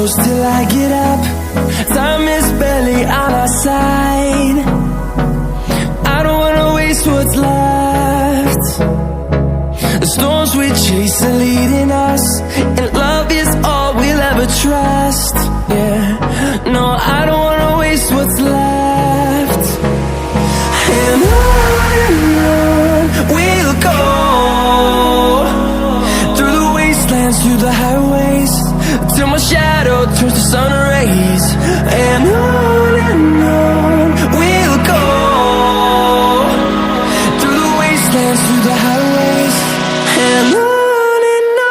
close till I get up. Time is barely on our side. I don't wanna waste what's left. The storms we chase are leading us, and love is all we'll ever trust. Yeah, no, I don't wanna waste what's left. And on we'll go, through the wastelands, through the highways, till my shadow turns to sun rays. And on we'll go, through the wastelands, through the highways, and on we'll go.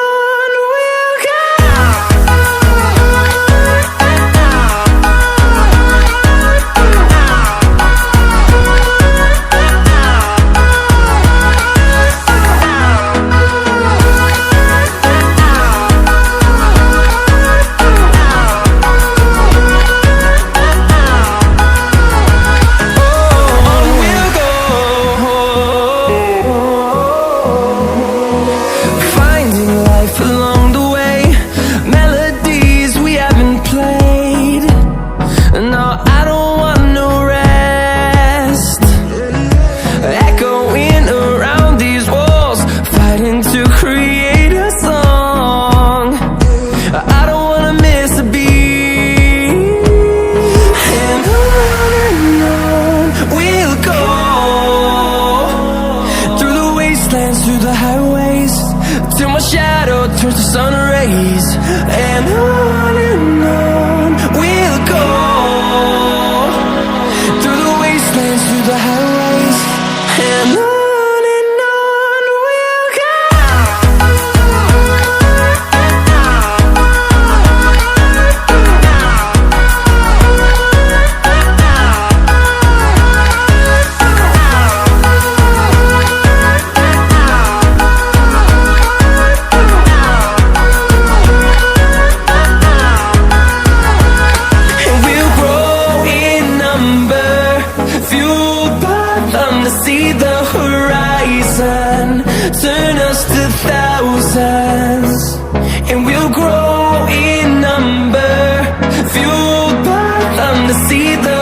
Through the highways, till my shadow turns to sun rays. And on we'll go, through the wastelands, through the highways, and on we'll go. To see the horizon turn us to thousands, and we'll grow in number, fueled by them to see the